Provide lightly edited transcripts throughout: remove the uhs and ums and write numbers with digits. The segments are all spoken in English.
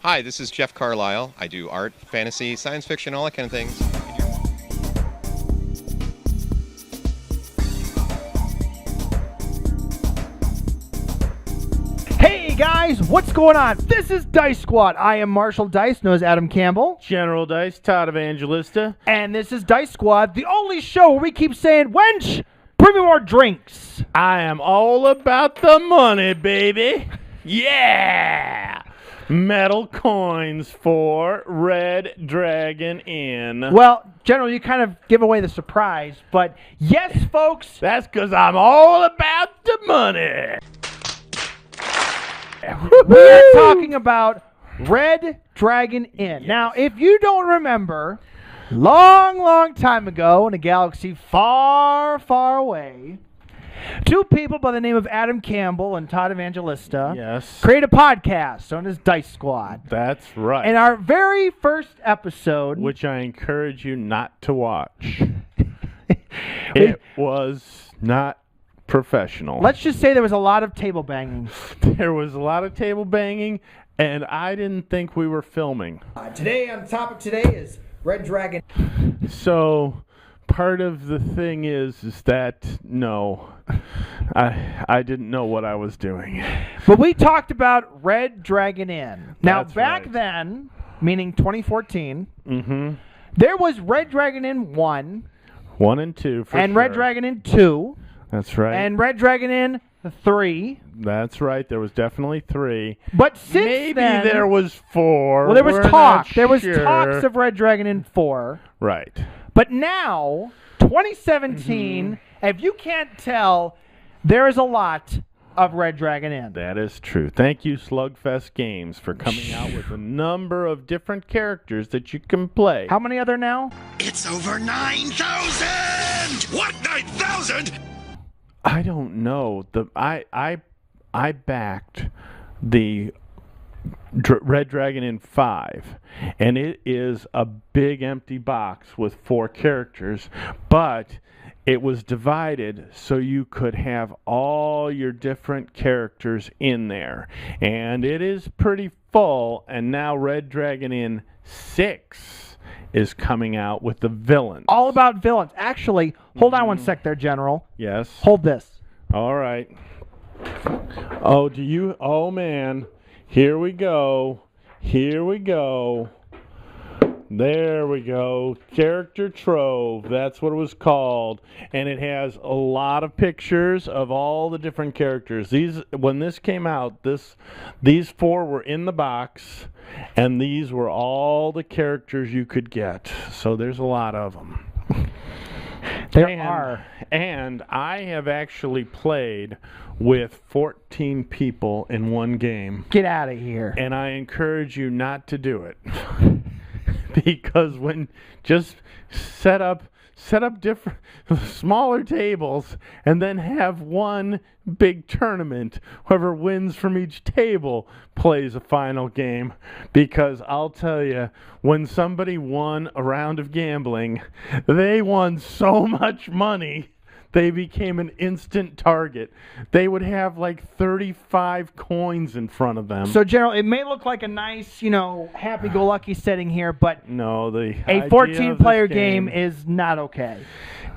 Hi, this is Jeff Carlisle. I do art, fantasy, science fiction, all that kind of things. Hey guys, what's going on? This is Dice Squad. I am Marshall Dice, known as Adam Campbell. General Dice, Todd Evangelista. And this is Dice Squad, the only show where we keep saying, wench, bring me more drinks. I am all about the money, baby. Yeah! Metal coins for Red Dragon Inn. Well, General, you kind of give away the surprise, but yes, folks. That's because I'm all about the money. We're talking about Red Dragon Inn. Yes. Now, if you don't remember, long time ago in a galaxy far, far away, two people by the name of Adam Campbell and Todd Evangelista created a podcast known as Dice Squad. That's right. And our very first episode, which I encourage you not to watch, it was not professional. Let's just say there was a lot of table banging. There was a lot of table banging, and I didn't think we were filming. Today, on the topic today is Red Dragon. So part of the thing is that, no, I didn't know what I was doing. But we talked about Red Dragon Inn. Now, That's back right. then, meaning 2014, there was Red Dragon Inn 1. 1 and 2, for and sure. Red Dragon Inn 2. That's right. And Red Dragon Inn 3. That's right. There was definitely 3. But since maybe then, there was 4. Well, there was talk. There was sure. talks of Red Dragon Inn 4. Right. But now, 2017, if you can't tell, there is a lot of Red Dragon Inn. That is true. Thank you, Slugfest Games, for coming out with a number of different characters that you can play. How many are there now? It's over 9,000! What, 9,000? I don't know. I backed the Red Dragon Inn 5, and it is a big empty box with 4 characters, but it was divided so you could have all your different characters in there, and it is pretty full. And now Red Dragon Inn 6 is coming out with the villains. All about villains. Actually, hold on one sec there, General. Yes. Hold this. All right. Oh, oh man. Here we go. Here we go. There we go. Character Trove. That's what it was called. And it has a lot of pictures of all the different characters. When this came out, these 4 were in the box, and these were all the characters you could get. So there's a lot of them. There are. And I have actually played with 14 people in one game. Get out of here. And I encourage you not to do it. Because when just set up different smaller tables and then have one big tournament. Whoever wins from each table plays a final game. Because I'll tell you, when somebody won a round of gambling, they won so much money, they became an instant target. They would have like 35 coins in front of them. So, General, it may look like a nice, happy-go-lucky setting here, but no, a 14-player game is not okay.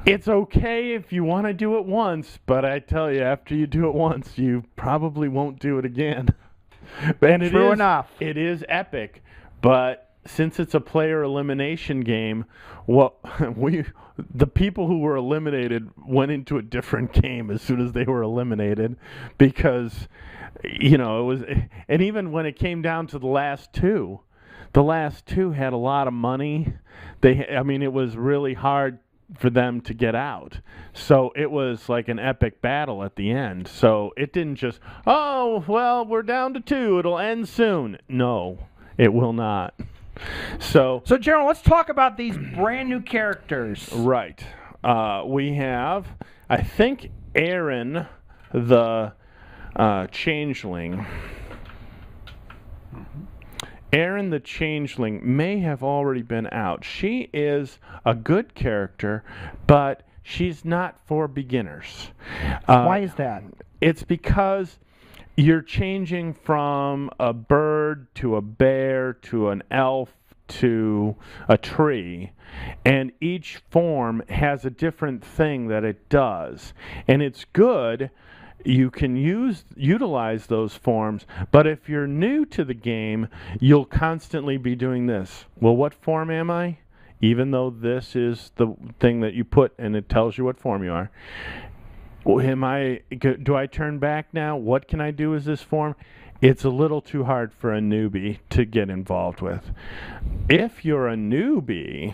It's okay if you want to do it once, but I tell you, after you do it once, you probably won't do it again. And True enough. It is epic, but since it's a player elimination game, the people who were eliminated went into a different game as soon as they were eliminated, because it was, and even when it came down to the last two had a lot of money. It was really hard for them to get out. So it was like an epic battle at the end. So it didn't just, oh, well, we're down to 2. It'll end soon. No, it will not. So General, let's talk about these brand new characters. Right. We have, I think, Aaron, the Changeling. Aaron the Changeling may have already been out. She is a good character, but she's not for beginners. Why is that? It's because you're changing from a bird to a bear to an elf to a tree, and each form has a different thing that it does, and it's good. You can utilize those forms, but if you're new to the game, you'll constantly be doing this. Well, what form am I? Even though this is the thing that you put and it tells you what form you are. Do I turn back now? What can I do as this form? It's a little too hard for a newbie to get involved with. If you're a newbie,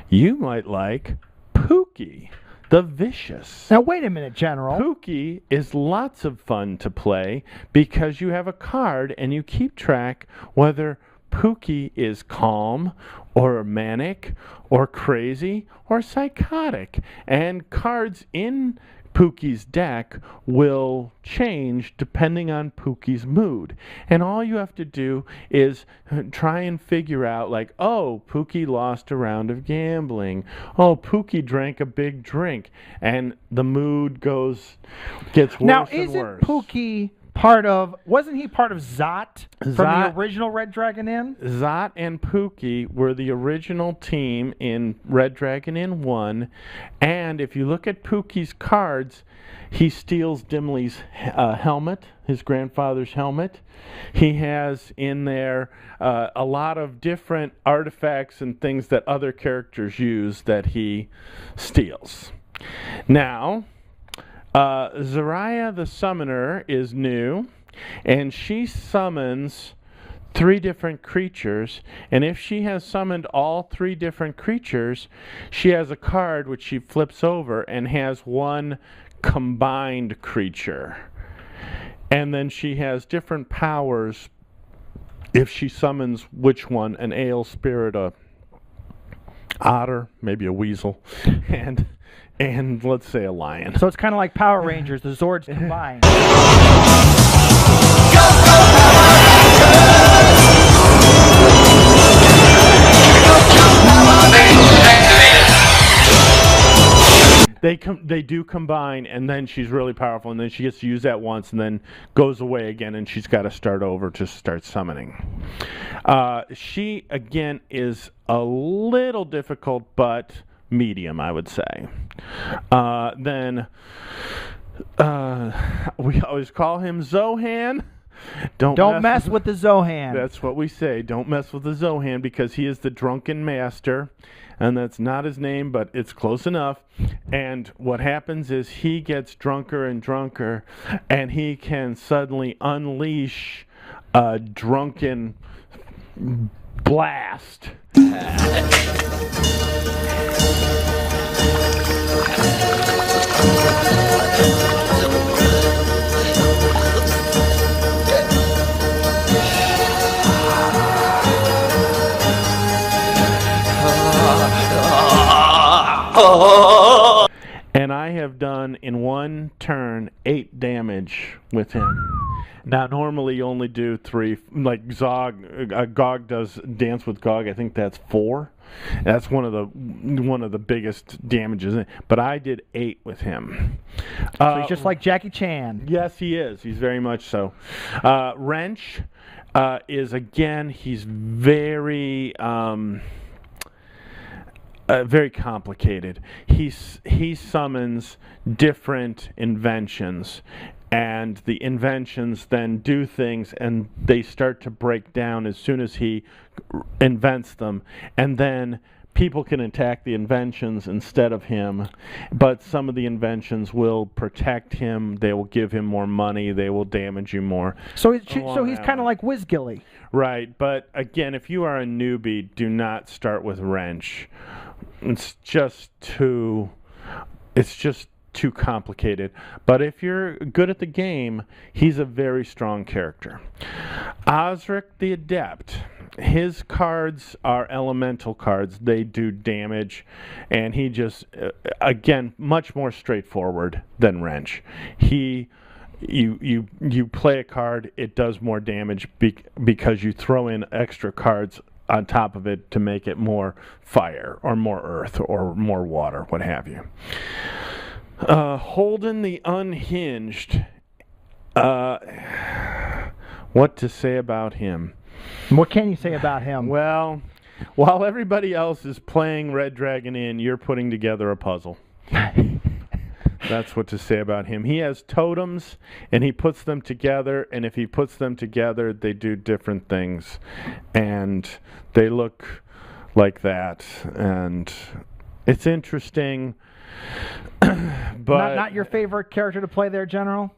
you might like Pookie the Vicious. Now, wait a minute, General. Pookie is lots of fun to play because you have a card and you keep track whether Pookie is calm or manic or crazy or psychotic. And cards in Pookie's deck will change depending on Pookie's mood. And all you have to do is try and figure out, like, oh, Pookie lost a round of gambling. Oh, Pookie drank a big drink. And the mood gets worse Now, and isn't worse. Pookie wasn't he part of Zot from the original Red Dragon Inn? Zot and Pookie were the original team in Red Dragon Inn 1, and if you look at Pookie's cards, he steals Dimly's helmet, his grandfather's helmet. He has in there a lot of different artifacts and things that other characters use that he steals. Now, Zariah the Summoner is new, and she summons 3 different creatures, and if she has summoned all 3 different creatures, she has a card which she flips over and has one combined creature. And then she has different powers if she summons which one, an ale spirit, a otter, maybe a weasel, and let's say a lion. So it's kind of like Power Rangers, the Zords combined. They do combine, and then she's really powerful, and then she gets to use that once, and then goes away again, and she's got to start over to start summoning. She, again, is a little difficult, but medium, I would say. Then we always call him Zohan. Don't mess with the Zohan. That's what we say. Don't mess with the Zohan, because he is the drunken master, and that's not his name, but it's close enough. And what happens is he gets drunker and drunker, and he can suddenly unleash a drunken blast. And I have done in one turn 8 damage with him. Now, normally you only do 3, like Zog, Gog does Dance with Gog. I think that's 4. That's one of the biggest damages. But I did 8 with him. So he's just like Jackie Chan. Yes, he is. He's very much so. Wrench is, again, he's very very complicated. He summons different inventions, and the inventions then do things, and they start to break down as soon as he invents them, and then people can attack the inventions instead of him, but some of the inventions will protect him, they will give him more money, they will damage you more. So he's kind of like WizGilly. Right, but again, if you are a newbie, do not start with Wrench. It's just too complicated. But if you're good at the game, he's a very strong character. Osric the Adept. His cards are elemental cards. They do damage, and he just, again, much more straightforward than Wrench. You play a card, it does more damage because you throw in extra cards on top of it to make it more fire or more earth or more water, what have you. Holden the Unhinged What to say about him? What can you say about him? Well, while everybody else is playing Red Dragon Inn, you're putting together a puzzle. That's what to say about him. He has totems, and he puts them together, and if he puts them together, they do different things. And they look like that, and it's interesting. But not your favorite character to play there, General?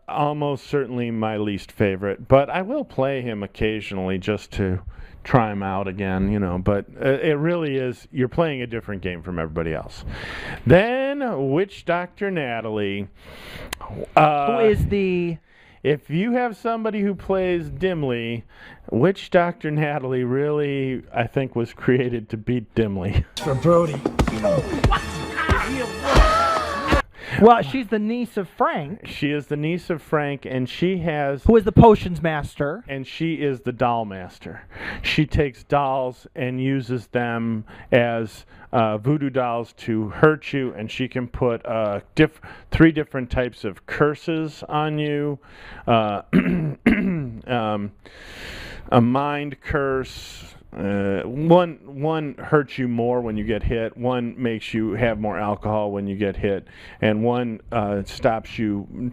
Almost certainly my least favorite. But I will play him occasionally just to try him out again, you know. But it really is, you're playing a different game from everybody else. Then Witch Doctor Natalie. Who is the... If you have somebody who plays Dimly, Witch Doctor Natalie really, I think, was created to beat Dimly. For Brody. Well, she's the niece of Frank. She is the niece of Frank, and she has... Who is the potions master. And she is the doll master. She takes dolls and uses them as voodoo dolls to hurt you, and she can put 3 different types of curses on you. A mind curse. One hurts you more when you get hit. One makes you have more alcohol when you get hit, and one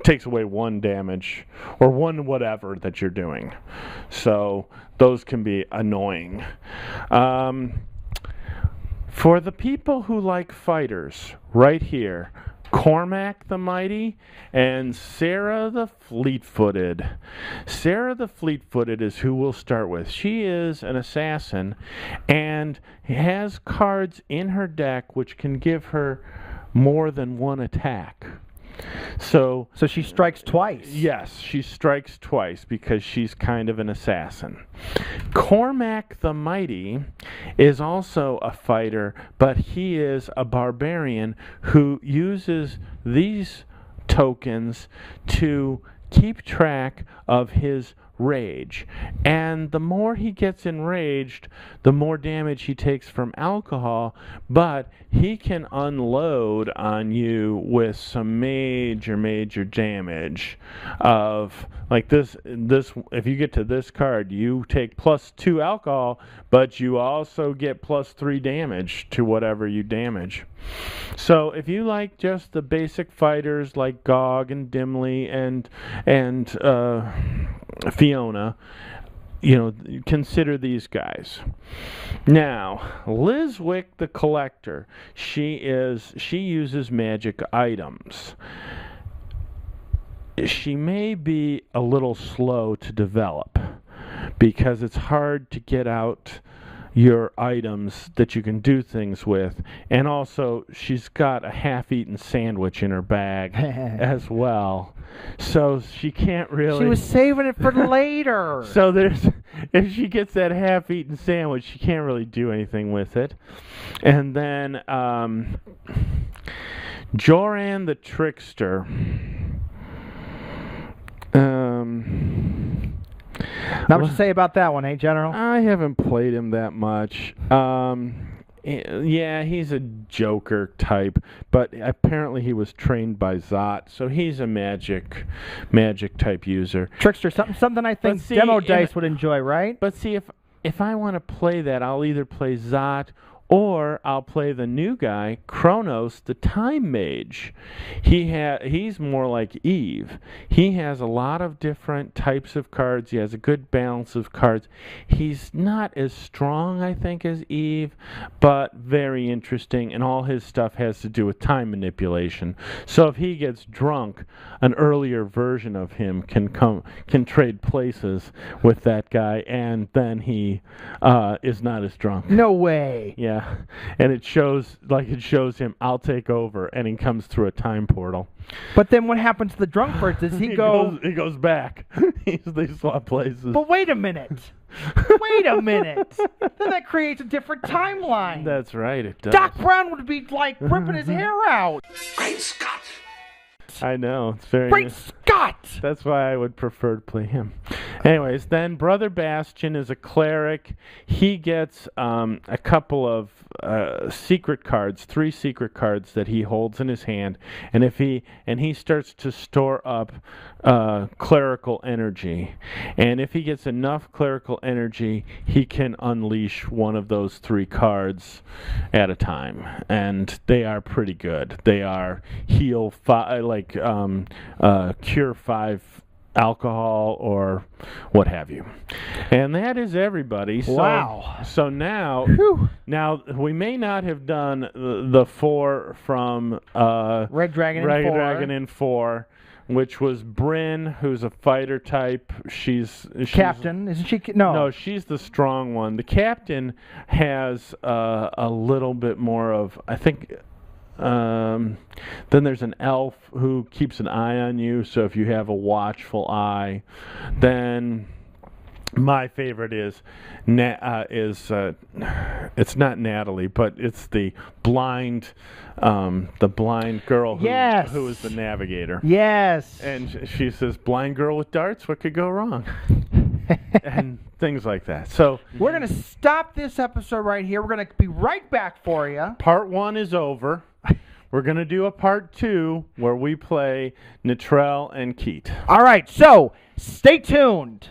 takes away 1 damage or 1 whatever that you're doing. So those can be annoying. For the people who like fighters, right here, Cormac the Mighty and Sarah the Fleet-Footed. Sarah the Fleet-Footed is who we'll start with. She is an assassin and has cards in her deck which can give her more than 1 attack. So she strikes twice. Yes, she strikes twice because she's kind of an assassin. Cormac the Mighty is also a fighter, but he is a barbarian who uses these tokens to keep track of his rage. And the more he gets enraged, the more damage he takes from alcohol, but he can unload on you with some major damage of like this if you get to this card, you take +2 alcohol, but you also get +3 damage to whatever you damage. So if you like just the basic fighters like Gog and Dimly and Fiona, you know, consider these guys. Now, Lizwick the Collector, she uses magic items. She may be a little slow to develop because it's hard to get out your items that you can do things with, and also she's got a half-eaten sandwich in her bag as well, so she can't really... She was saving it for later. So if she gets that half-eaten sandwich, she can't really do anything with it. And then Joran the Trickster. Now, what you say about that one, General? I haven't played him that much. Yeah, he's a Joker type, but apparently he was trained by Zot, so he's a magic type user. Trickster, something I think Demo Dice would enjoy, right? But see, if I want to play that, I'll either play Zot or I'll play the new guy, Kronos, the Time Mage. He's more like Eve. He has a lot of different types of cards. He has a good balance of cards. He's not as strong, I think, as Eve, but very interesting, and all his stuff has to do with time manipulation. So if he gets drunk, an earlier version of him can trade places with that guy, and then he is not as drunk. No way. Yeah. And it shows him, I'll take over, and he comes through a time portal. But then what happens to the drunk first? Does he go... He goes back. They swap places. But wait a minute. Then that creates a different timeline. That's right, it does. Doc Brown would be, like, ripping his hair out. Great Scott! I know. It's very Great Scott! That's why I would prefer to play him. Anyways, then Brother Bastion is a cleric. He gets a couple of secret cards, 3 secret cards that he holds in his hand, and he starts to store up clerical energy. And if he gets enough clerical energy, he can unleash one of those 3 cards at a time, and they are pretty good. They are heal 5, cure 5 alcohol or what have you. And that is everybody. So, wow. So now, we may not have done the 4 from Red Dragon in 4, which was Bryn, who's a fighter type. She's Captain, isn't she? No. No, she's the strong one. The captain has a little bit more of, I think. Then there's an elf who keeps an eye on you, so if you have a watchful eye. Then my favorite is it's not Natalie, but it's the blind girl who is the navigator. Yes. And she says, "Blind girl with darts, what could go wrong?" And things like that. So we're going to stop this episode right here. We're going to be right back for you. Part 1 is over. We're going to do a part 2 where we play Natrell and Keat. All right, so stay tuned.